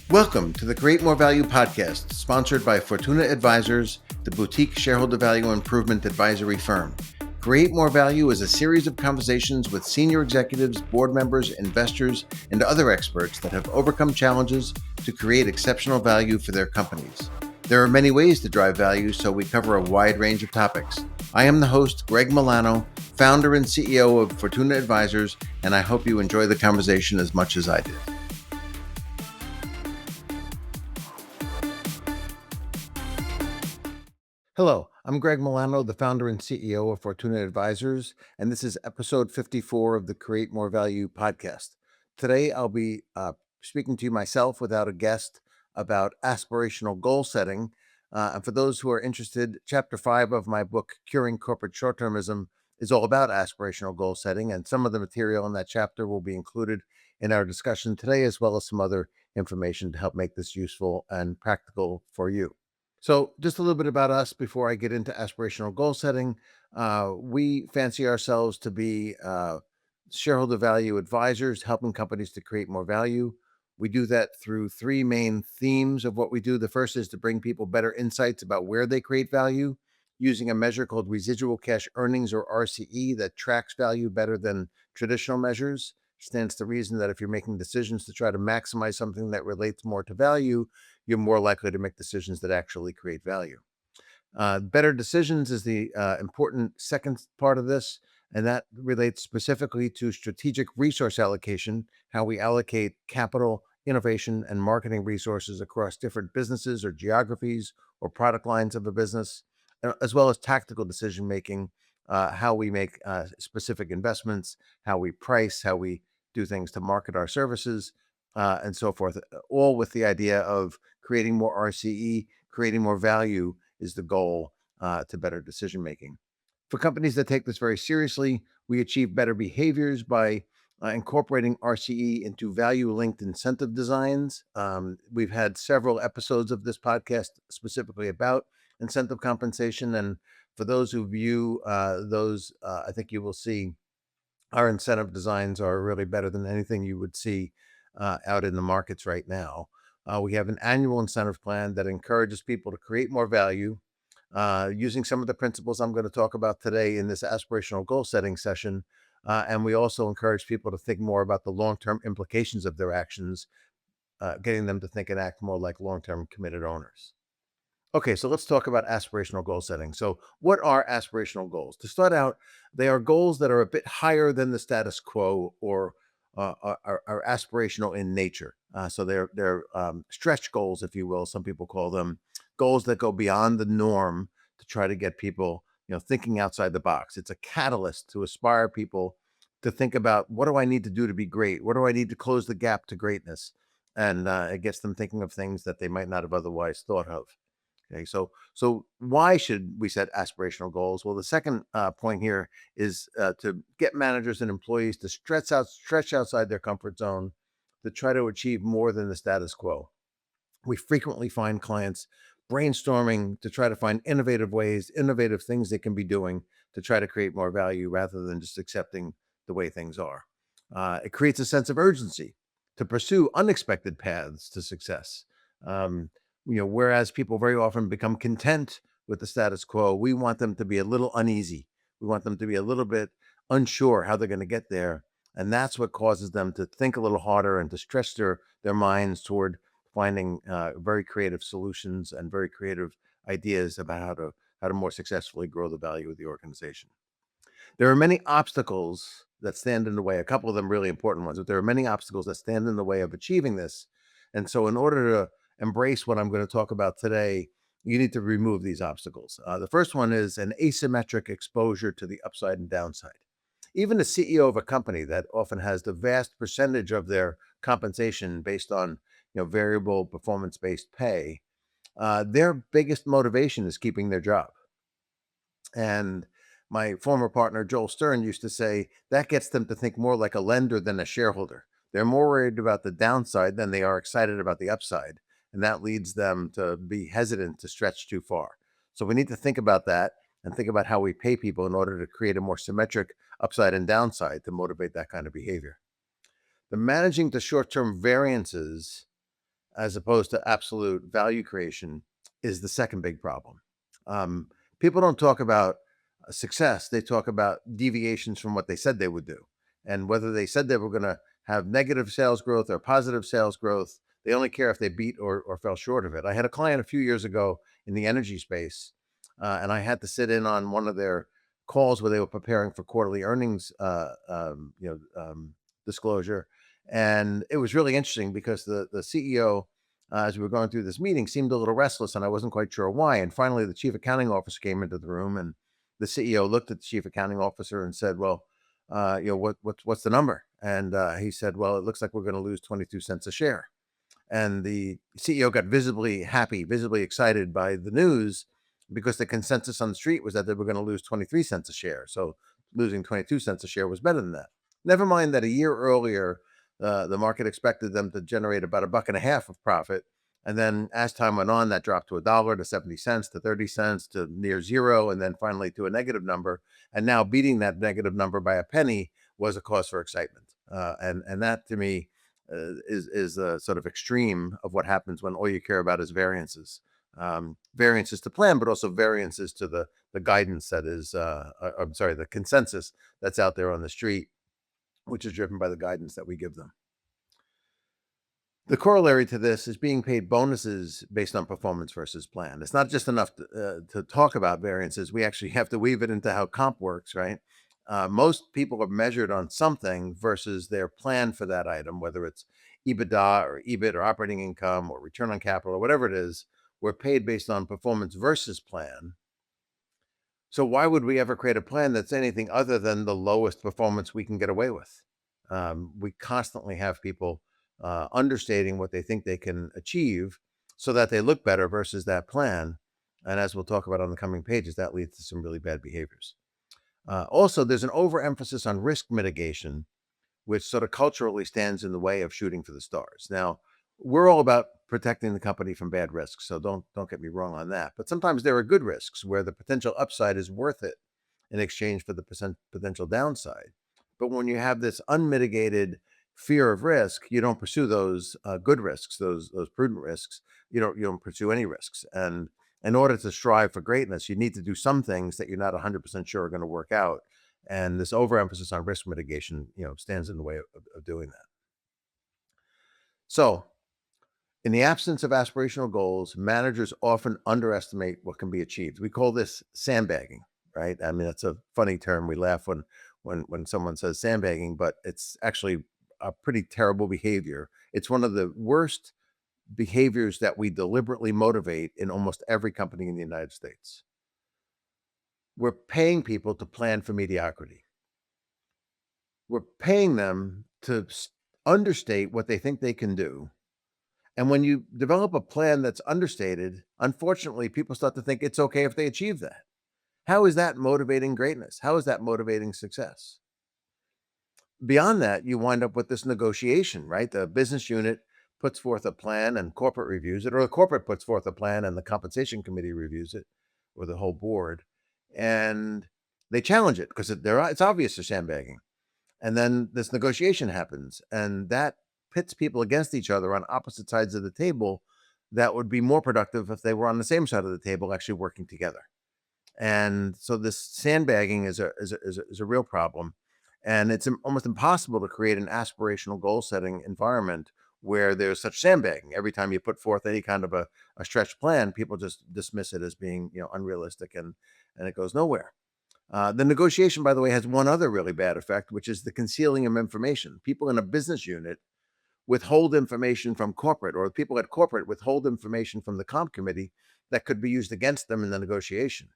Welcome to the Create More Value podcast, sponsored by Fortuna Advisors, the boutique shareholder value improvement advisory firm. Create More Value is a series of conversations with senior executives, board members, investors, and other experts that have overcome challenges to create exceptional value for their companies. There are many ways to drive value, so we cover a wide range of topics. I am the host, Greg Milano, founder and CEO of Fortuna Advisors, and I hope you enjoy the conversation as much as I did. Hello, I'm Greg Milano, the founder and CEO of Fortuna Advisors, and this is episode 54 of the Create More Value podcast. Today, I'll be speaking to you myself without a guest about aspirational goal setting. And for those who are interested, chapter 5 of my book, Curing Corporate Short-Termism, is all about aspirational goal setting, and some of the material in that chapter will be included in our discussion today, as well as some other information to help make this useful and practical for you. So, just a little bit about us before I get into aspirational goal setting. We fancy ourselves to be shareholder value advisors, helping companies to create more value. We do that through three main themes of what we do. The first is to bring people better insights about where they create value using a measure called residual cash earnings, or RCE, that tracks value better than traditional measures. Stands to reason that if you're making decisions to try to maximize something that relates more to value, you're more likely to make decisions that actually create value. Better decisions is the important second part of this, and that relates specifically to strategic resource allocation, how we allocate capital, innovation, and marketing resources across different businesses or geographies or product lines of a business, as well as tactical decision making, how we make specific investments, how we price, how we do things to market our services, and so forth, all with the idea of creating more RCE, creating more value is the goal to better decision making. For companies that take this very seriously, we achieve better behaviors by incorporating RCE into value linked incentive designs. We've had several episodes of this podcast specifically about incentive compensation. And for those who view those, I think you will see our incentive designs are really better than anything you would see out in the markets right now. We have an annual incentive plan that encourages people to create more value using some of the principles I'm going to talk about today in this aspirational goal setting session. And we also encourage people to think more about the long-term implications of their actions, getting them to think and act more like long-term committed owners. Okay, so let's talk about aspirational goal setting. So, what are aspirational goals? To start out, they are goals that are a bit higher than the status quo, or are aspirational in nature. So they're stretch goals, if you will. Some people call them goals that go beyond the norm to try to get people, thinking outside the box. It's a catalyst to aspire people to think about, what do I need to do to be great? What do I need to close the gap to greatness? And it gets them thinking of things that they might not have otherwise thought of. Okay, so why should we set aspirational goals? Well, the second point here is to get managers and employees to stretch outside their comfort zone to try to achieve more than the status quo. We frequently find clients brainstorming to try to find innovative ways, innovative things they can be doing to try to create more value rather than just accepting the way things are. It creates a sense of urgency to pursue unexpected paths to success. Um, whereas people very often become content with the status quo, we want them to be a little uneasy. We want them to be a little bit unsure how they're going to get there. And that's what causes them to think a little harder and to stretch their minds toward finding very creative solutions and very creative ideas about how to more successfully grow the value of the organization. There are many obstacles that stand in the way, a couple of them really important ones, but there are many obstacles that stand in the way of achieving this. And so in order to embrace what I'm going to talk about today, you need to remove these obstacles. The first one is an asymmetric exposure to the upside and downside. Even the CEO of a company that often has the vast percentage of their compensation based on variable performance-based pay, their biggest motivation is keeping their job. And my former partner, Joel Stern, used to say that gets them to think more like a lender than a shareholder. They're more worried about the downside than they are excited about the upside. And that leads them to be hesitant to stretch too far. So we need to think about that and think about how we pay people in order to create a more symmetric upside and downside to motivate that kind of behavior. The managing the short-term variances as opposed to absolute value creation is the second big problem. Um, People don't talk about success, they talk about deviations from what they said they would do. And whether they said they were going to have negative sales growth or positive sales growth, they only care if they beat or fell short of it. I had a client a few years ago in the energy space, and I had to sit in on one of their calls where they were preparing for quarterly earnings, disclosure, and it was really interesting because the CEO, as we were going through this meeting, seemed a little restless, and I wasn't quite sure why. And finally, the chief accounting officer came into the room, and the CEO looked at the chief accounting officer and said, "Well, what's the number?" And he said, "Well, it looks like we're going to lose 22 cents a share." And the CEO got visibly happy, visibly excited by the news because the consensus on the street was that they were going to lose 23 cents a share. So losing 22 cents a share was better than that. Never mind that a year earlier, the market expected them to generate about a buck and a half of profit. And then as time went on, that dropped to a dollar, to 70 cents, to 30 cents, to near zero, and then finally to a negative number. And now beating that negative number by a penny was a cause for excitement. And that to me is a sort of extreme of what happens when all you care about is variances. Variances to plan, but also variances to the guidance that is, I'm sorry, the consensus that's out there on the street, which is driven by the guidance that we give them. The corollary to this is being paid bonuses based on performance versus plan. It's not just enough to talk about variances. We actually have to weave it into how comp works, right? Most people are measured on something versus their plan for that item, whether it's EBITDA or EBIT or operating income or return on capital or whatever it is. We're paid based on performance versus plan. So why would we ever create a plan that's anything other than the lowest performance we can get away with? We constantly have people understating what they think they can achieve so that they look better versus that plan. And as we'll talk about on the coming pages, that leads to some really bad behaviors. Also, there's an overemphasis on risk mitigation, which sort of culturally stands in the way of shooting for the stars. Now, we're all about protecting the company from bad risks, so don't get me wrong on that. But sometimes there are good risks where the potential upside is worth it in exchange for the potential downside. But when you have this unmitigated fear of risk, you don't pursue those good risks, those prudent risks. You don't pursue any risks. And in order to strive for greatness, you need to do some things that you're not 100% sure are going to work out. And this overemphasis on risk mitigation, stands in the way of doing that. So, in the absence of aspirational goals, managers often underestimate what can be achieved. We call this sandbagging, right? I mean, that's a funny term. We laugh when someone says sandbagging, but it's actually a pretty terrible behavior. It's one of the worst behaviors that we deliberately motivate in almost every company in the United States. We're paying people to plan for mediocrity. We're paying them to understate what they think they can do. And when you develop a plan that's understated, unfortunately, people start to think it's okay if they achieve that. How is that motivating greatness? How is that motivating success? Beyond that, you wind up with this negotiation, right? The business unit puts forth a plan and corporate reviews it, or the corporate puts forth a plan and the compensation committee reviews it, or the whole board. And they challenge it because it's obvious they're sandbagging. And then this negotiation happens, and that pits people against each other on opposite sides of the table that would be more productive if they were on the same side of the table actually working together. And so this sandbagging is a real problem. And it's almost impossible to create an aspirational goal setting environment where there's such sandbagging. Every time you put forth any kind of a stretched plan, people just dismiss it as being unrealistic, and it goes nowhere. The negotiation, by the way, has one other really bad effect, which is the concealing of information. People in a business unit withhold information from corporate, or people at corporate withhold information from the comp committee that could be used against them in the negotiation.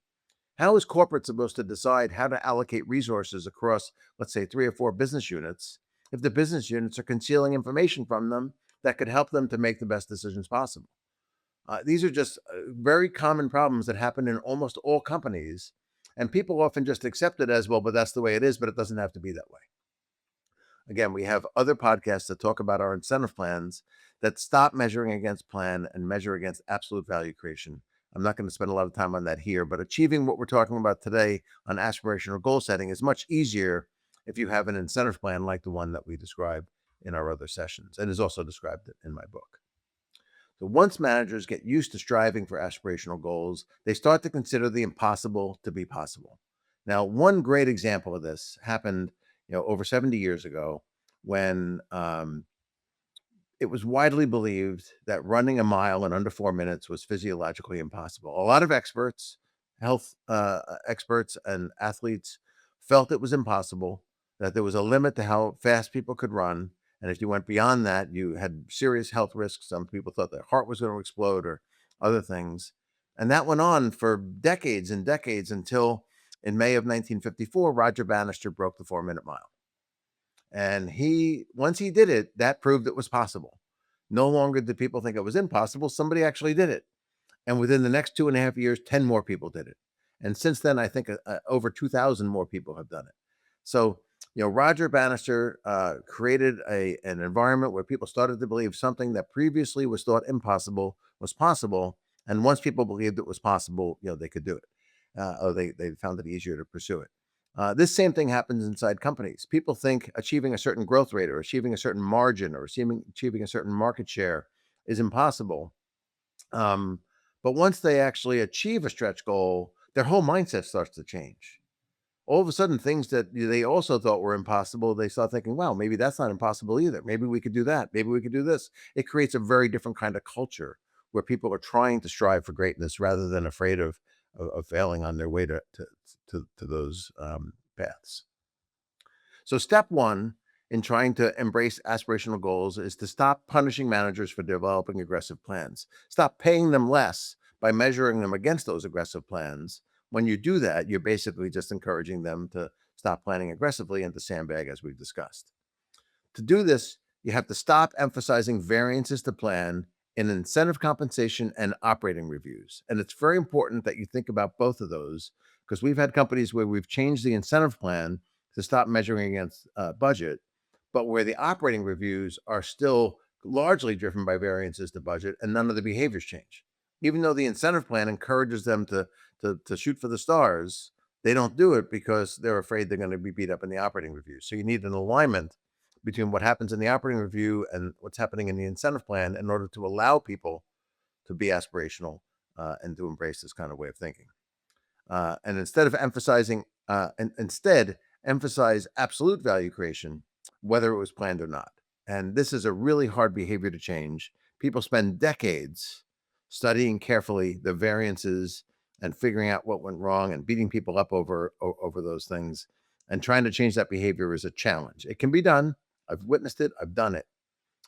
How is corporate supposed to decide how to allocate resources across, let's say, 3 or 4 business units if the business units are concealing information from them that could help them to make the best decisions possible? These are just very common problems that happen in almost all companies. And people often just accept it as, well, but that's the way it is, but it doesn't have to be that way. Again, we have other podcasts that talk about our incentive plans that stop measuring against plan and measure against absolute value creation. I'm not going to spend a lot of time on that here, but achieving what we're talking about today on aspirational goal setting is much easier if you have an incentive plan like the one that we describe in our other sessions and is also described in my book. So once managers get used to striving for aspirational goals, they start to consider the impossible to be possible. Now, one great example of this happened, over 70 years ago when it was widely believed that running a mile in under 4 minutes was physiologically impossible. A lot of experts, health experts, and athletes felt it was impossible, that there was a limit to how fast people could run. And if you went beyond that, you had serious health risks. Some people thought their heart was going to explode or other things. And that went on for decades and decades until in May of 1954, Roger Bannister broke the 4 minute mile. And once he did it, that proved it was possible. No longer did people think it was impossible. Somebody actually did it. And within the next 2.5 years, 10 more people did it. And since then, I think over 2,000 more people have done it. So, Roger Bannister created an environment where people started to believe something that previously was thought impossible was possible. And once people believed it was possible, they could do it. Or they found it easier to pursue it. This same thing happens inside companies. People think achieving a certain growth rate or achieving a certain margin or achieving a certain market share is impossible. Um, but once they actually achieve a stretch goal, their whole mindset starts to change. All of a sudden, things that they also thought were impossible, they start thinking, wow, maybe that's not impossible either. Maybe we could do that. Maybe we could do this. It creates a very different kind of culture where people are trying to strive for greatness rather than afraid of failing on their way to those paths. So, step one in trying to embrace aspirational goals is to stop punishing managers for developing aggressive plans. Stop paying them less by measuring them against those aggressive plans. When you do that, you're basically just encouraging them to stop planning aggressively and to sandbag, as we've discussed. To do this, you have to stop emphasizing variances to plan in incentive compensation and operating reviews. And it's very important that you think about both of those because we've had companies where we've changed the incentive plan to stop measuring against budget, but where the operating reviews are still largely driven by variances to budget and none of the behaviors change. Even though the incentive plan encourages them to shoot for the stars, they don't do it because they're afraid they're going to be beat up in the operating review. So you need an alignment between what happens in the operating review and what's happening in the incentive plan in order to allow people to be aspirational and to embrace this kind of way of thinking. And instead emphasize absolute value creation, whether it was planned or not. And this is a really hard behavior to change. People spend decades studying carefully the variances and figuring out what went wrong and beating people up over those things. And trying to change that behavior is a challenge. It can be done. I've witnessed it. I've done it.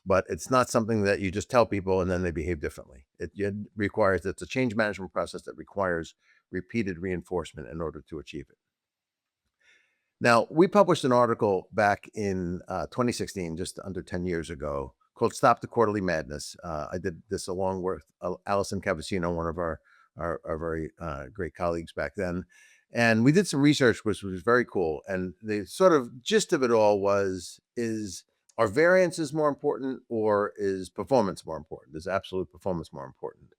But it's not something that you just tell people and then they behave differently. It's a change management process that requires repeated reinforcement in order to achieve it. Now, we published an article back in 2016, just under 10 years ago, called Stop the Quarterly Madness. I did this along with Allison Cavacino, one of our very great colleagues back then. And we did some research, which was very cool. And the sort of gist of it all are variances more important or is performance more important? Is absolute performance more important?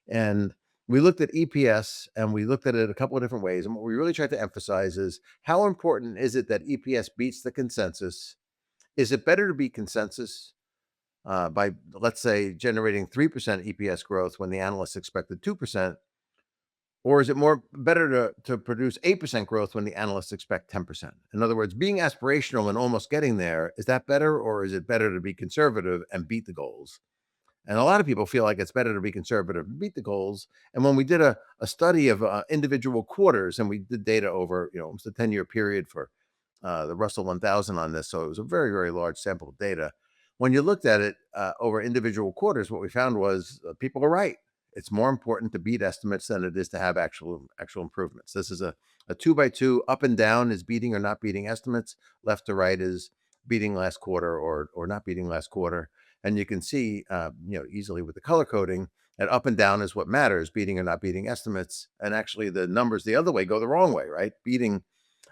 And we looked at EPS and we looked at it a couple of different ways. And what we really tried to emphasize is how important is it that EPS beats the consensus? Is it better to beat consensus by, let's say, generating 3% EPS growth when the analysts expected 2%? Or is it more better to produce 8% growth when the analysts expect 10%? In other words, being aspirational and almost getting there, is that better? Or is it better to be conservative and beat the goals? And a lot of people feel like it's better to be conservative and beat the goals. And when we did a study of individual quarters, and we did data over almost a 10-year period for the Russell 1000 on this, so it was a very, very large sample of data. When you looked at it over individual quarters, what we found was people are right. It's more important to beat estimates than it is to have actual improvements. This is a 2x2. Up and down is beating or not beating estimates. Left to right is beating last quarter or not beating last quarter. And you can see, easily with the color coding, that up and down is what matters, beating or not beating estimates. And actually, the numbers the other way go the wrong way, right?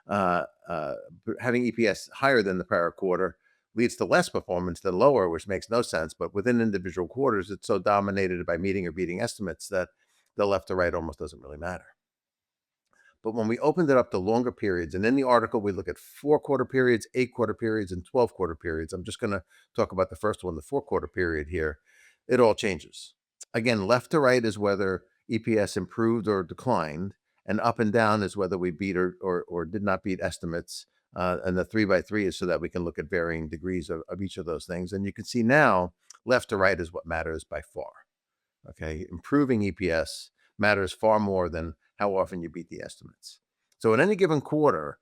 Uh, uh, Having EPS higher than the prior quarter leads to less performance than lower, which makes no sense. But within individual quarters, it's so dominated by meeting or beating estimates that the left to right almost doesn't really matter. But when we opened it up to longer periods, and in the article, we look at 4-quarter periods, 8-quarter periods, and 12-quarter periods. I'm just going to talk about the first one, the 4-quarter period here. It all changes. Again, left to right is whether EPS improved or declined, and up and down is whether we beat or did not beat estimates. And the 3 by 3 is so that we can look at varying degrees of each of those things. And you can see now left to right is what matters by far. Okay, improving EPS matters far more than how often you beat the estimates. So in any given quarter,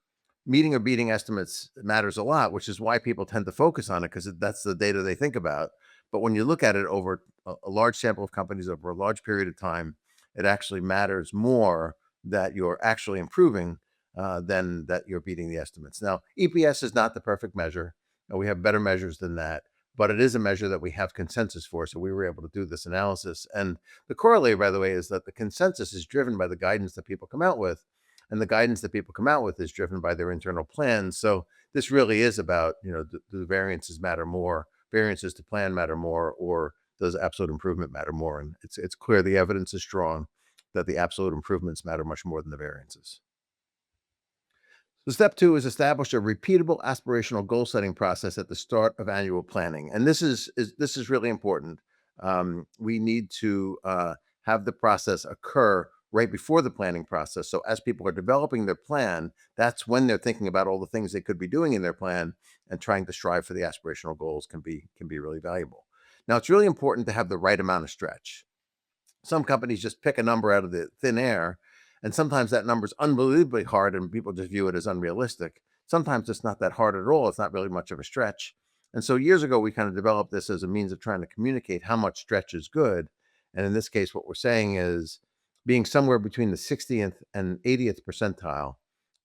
meeting or beating estimates matters a lot, which is why people tend to focus on it because that's the data they think about. But when you look at it over a large sample of companies over a large period of time, it actually matters more that you're actually improving than that you're beating the estimates. Now, EPS is not the perfect measure. We have better measures than that, but it is a measure that we have consensus for. So we were able to do this analysis. And the corollary, by the way, is that the consensus is driven by the guidance that people come out with. And the guidance that people come out with is driven by their internal plans. So this really is about, do the variances matter more, variances to plan matter more, or does absolute improvement matter more? And it's clear the evidence is strong that the absolute improvements matter much more than the variances. So step two is establish a repeatable aspirational goal setting process at the start of annual planning, and this is really important. We need to have the process occur right before the planning process. So as people are developing their plan, that's when they're thinking about all the things they could be doing in their plan, and trying to strive for the aspirational goals can be really valuable. Now, it's really important to have the right amount of stretch. Some companies just pick a number out of the thin air, and sometimes that number is unbelievably hard and people just view it as unrealistic. Sometimes it's not that hard at all. It's not really much of a stretch. And so years ago, we kind of developed this as a means of trying to communicate how much stretch is good. And in this case, what we're saying is being somewhere between the 60th and 80th percentile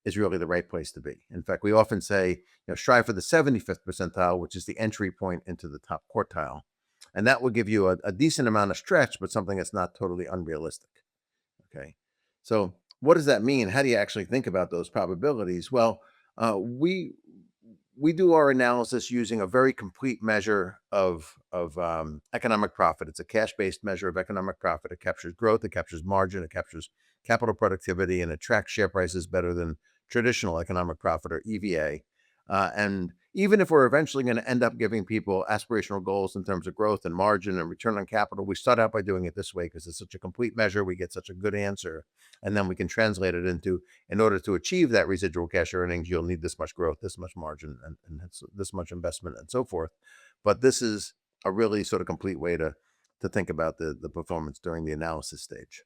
is really the right place to be. In fact, we often say, strive for the 75th percentile, which is the entry point into the top quartile. And that will give you a decent amount of stretch, but something that's not totally unrealistic. Okay. So what does that mean? How do you actually think about those probabilities? Well, we do our analysis using a very complete measure of economic profit. It's a cash-based measure of economic profit. It captures growth, it captures margin, it captures capital productivity, and it tracks share prices better than traditional economic profit or EVA. And even if we're eventually going to end up giving people aspirational goals in terms of growth and margin and return on capital, we start out by doing it this way because it's such a complete measure. We get such a good answer. And then we can translate it into, in order to achieve that residual cash earnings, you'll need this much growth, this much margin, and this much investment, and so forth. But this is a really sort of complete way to think about the performance during the analysis stage.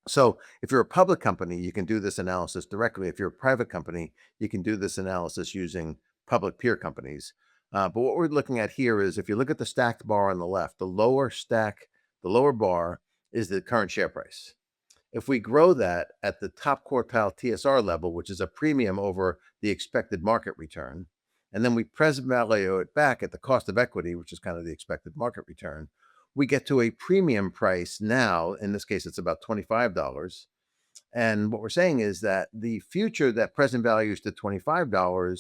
So if you're a public company, you can do this analysis directly. If you're a private company, you can do this analysis using public peer companies. But what we're looking at here is if you look at the stacked bar on the left, the lower bar is the current share price. If we grow that at the top quartile TSR level, which is a premium over the expected market return, and then we present value it back at the cost of equity, which is kind of the expected market return, we get to a premium price now. In this case, it's about $25. And what we're saying is that the future that present values to $25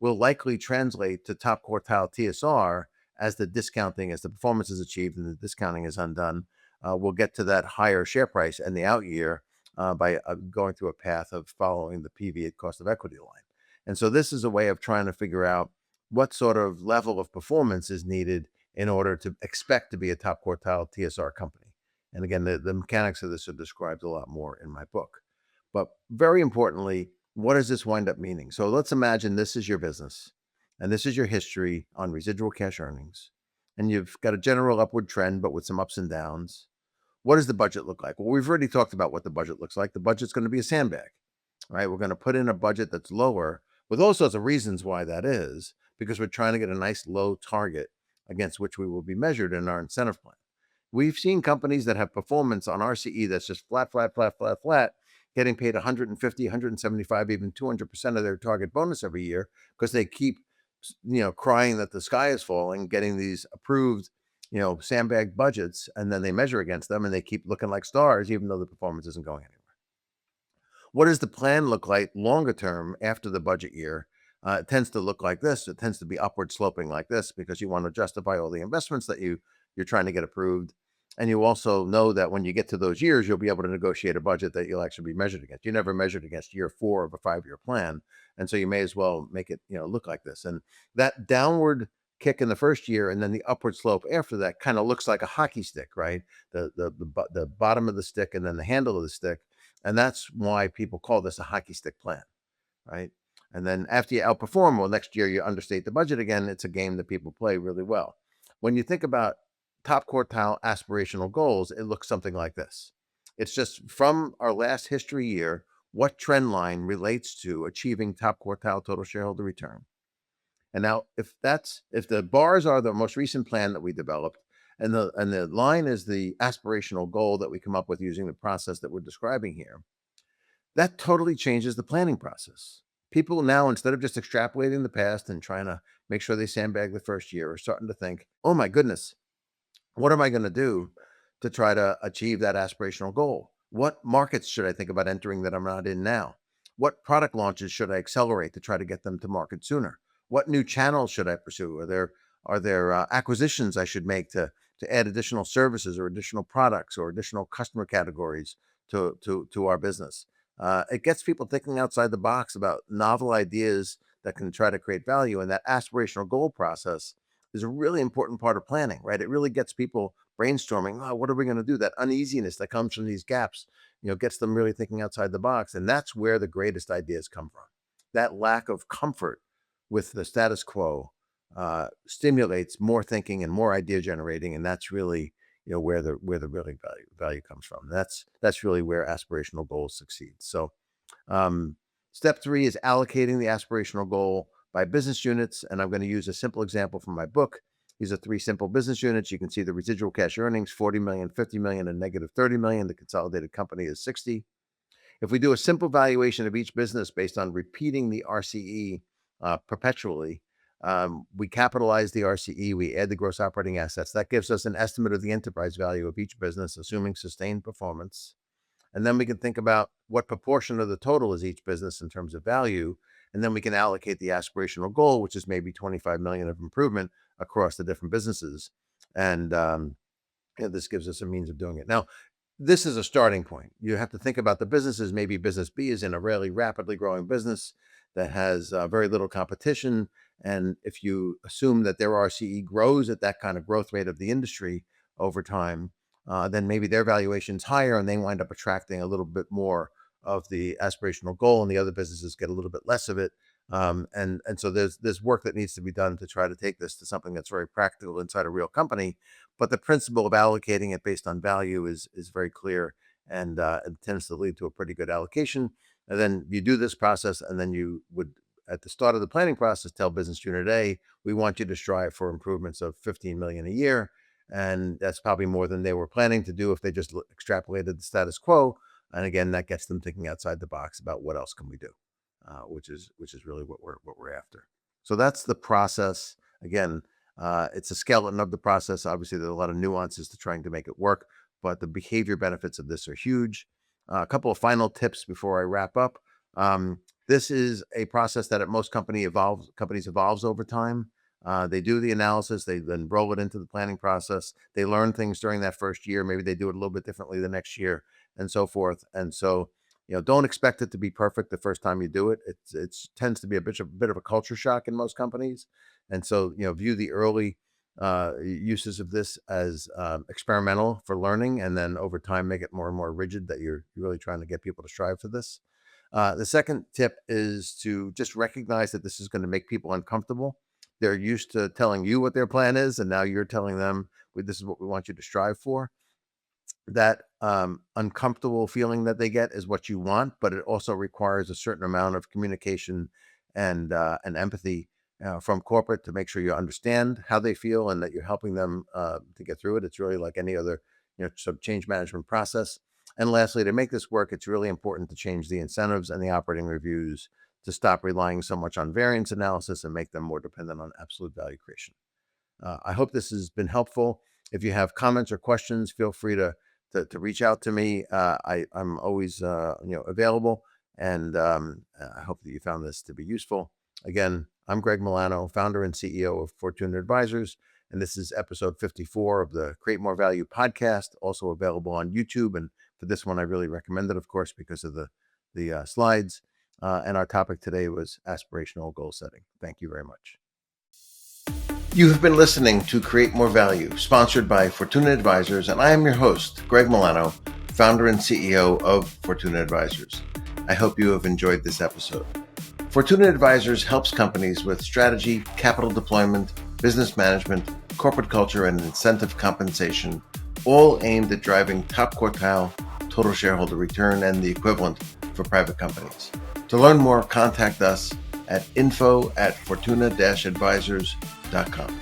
will likely translate to top quartile TSR as the discounting, as the performance is achieved and the discounting is undone. We'll get to that higher share price in the out year by going through a path of following the PV at cost of equity line. And so this is a way of trying to figure out what sort of level of performance is needed in order to expect to be a top quartile TSR company. And again, the mechanics of this are described a lot more in my book. But very importantly, what does this wind up meaning? So let's imagine this is your business and this is your history on residual cash earnings. And you've got a general upward trend, but with some ups and downs. What does the budget look like? Well, we've already talked about what the budget looks like. The budget's going to be a sandbag, right? We're going to put in a budget that's lower with all sorts of reasons why that is, because we're trying to get a nice low target against which we will be measured in our incentive plan. We've seen companies that have performance on RCE that's just flat, flat, flat, flat, flat, getting paid 150, 175, even 200% of their target bonus every year because they keep, crying that the sky is falling, getting these approved, sandbag budgets, and then they measure against them and they keep looking like stars, even though the performance isn't going anywhere. What does the plan look like longer term after the budget year? It tends to look like this. It tends to be upward sloping like this because you want to justify all the investments that you're trying to get approved. And you also know that when you get to those years, you'll be able to negotiate a budget that you'll actually be measured against. You never measured against year 4 of a 5-year plan. And so you may as well make it, look like this. And that downward kick in the first year, and then the upward slope after that kind of looks like a hockey stick, right? The bottom of the stick and then the handle of the stick, and that's why people call this a hockey stick plan, right? And then after you outperform, well, next year you understate the budget again. It's a game that people play really well. When you think about top quartile aspirational goals, it looks something like this. It's just from our last history year, what trend line relates to achieving top quartile total shareholder return. And now if the bars are the most recent plan that we developed, and the line is the aspirational goal that we come up with using the process that we're describing here, that totally changes the planning process. People now, instead of just extrapolating the past and trying to make sure they sandbag the first year, are starting to think, oh my goodness, what am I going to do to try to achieve that aspirational goal? What markets should I think about entering that I'm not in now? What product launches should I accelerate to try to get them to market sooner? What new channels should I pursue? Are there acquisitions I should make to add additional services or additional products or additional customer categories to our business? It gets people thinking outside the box about novel ideas that can try to create value, and that aspirational goal process is a really important part of planning, right? It really gets people brainstorming. Oh, what are we going to do? That uneasiness that comes from these gaps, gets them really thinking outside the box. And that's where the greatest ideas come from. That lack of comfort with the status quo stimulates more thinking and more idea generating. And that's really, where the really value comes from. That's really where aspirational goals succeed. So um, step three is allocating the aspirational goal by business units. And I'm going to use a simple example from my book. These are three simple business units. You can see the residual cash earnings, 40 million, 50 million, and negative 30 million. The consolidated company is 60. If we do a simple valuation of each business based on repeating the RCE perpetually, we capitalize the RCE, we add the gross operating assets. That gives us an estimate of the enterprise value of each business, assuming sustained performance. And then we can think about what proportion of the total is each business in terms of value. And then we can allocate the aspirational goal, which is maybe 25 million of improvement across the different businesses. And this gives us a means of doing it. Now, this is a starting point. You have to think about the businesses. Maybe business B is in a really rapidly growing business that has very little competition. And if you assume that their RCE grows at that kind of growth rate of the industry over time, then maybe their valuation's higher and they wind up attracting a little bit more of the aspirational goal, and the other businesses get a little bit less of it. And so there's work that needs to be done to try to take this to something that's very practical inside a real company. But the principle of allocating it based on value is very clear, and it tends to lead to a pretty good allocation. And then you do this process, and then you would, at the start of the planning process, tell business unit A, we want you to strive for improvements of 15 million a year. And that's probably more than they were planning to do if they just extrapolated the status quo. And again, that gets them thinking outside the box about what else can we do, which is really what we're after. So that's the process. Again, it's a skeleton of the process. Obviously, there's a lot of nuances to trying to make it work, but the behavior benefits of this are huge. A couple of final tips before I wrap up. This is a process that at most companies evolves over time. They do the analysis, they then roll it into the planning process. They learn things during that first year. Maybe they do it a little bit differently the next year, and so forth. And so, don't expect it to be perfect the first time you do it. It tends to be a bit of a culture shock in most companies, and so view the early uses of this as experimental for learning, and then over time make it more and more rigid that you're really trying to get people to strive for this. The second tip is to just recognize that this is going to make people uncomfortable. They're used to telling you what their plan is, and now you're telling them, "Well, this is what we want you to strive for." That uncomfortable feeling that they get is what you want, but it also requires a certain amount of communication and empathy from corporate to make sure you understand how they feel and that you're helping them to get through it. It's really like any other sort of change management process. And lastly, to make this work, it's really important to change the incentives and the operating reviews to stop relying so much on variance analysis and make them more dependent on absolute value creation. I hope this has been helpful. If you have comments or questions, feel free to reach out to me. I'm always available, and I hope that you found this to be useful. Again, I'm Greg Milano, founder and CEO of Fortuna Advisors, and this is episode 54 of the Create More Value podcast, also available on YouTube. And for this one, I really recommend it, of course, because of the slides. And our topic today was aspirational goal setting. Thank you very much. You have been listening to Create More Value, sponsored by Fortuna Advisors, and I am your host, Greg Milano, founder and CEO of Fortuna Advisors. I hope you have enjoyed this episode. Fortuna Advisors helps companies with strategy, capital deployment, business management, corporate culture, and incentive compensation, all aimed at driving top quartile total shareholder return and the equivalent for private companies. To learn more, contact us at info@fortuna-advisors.com.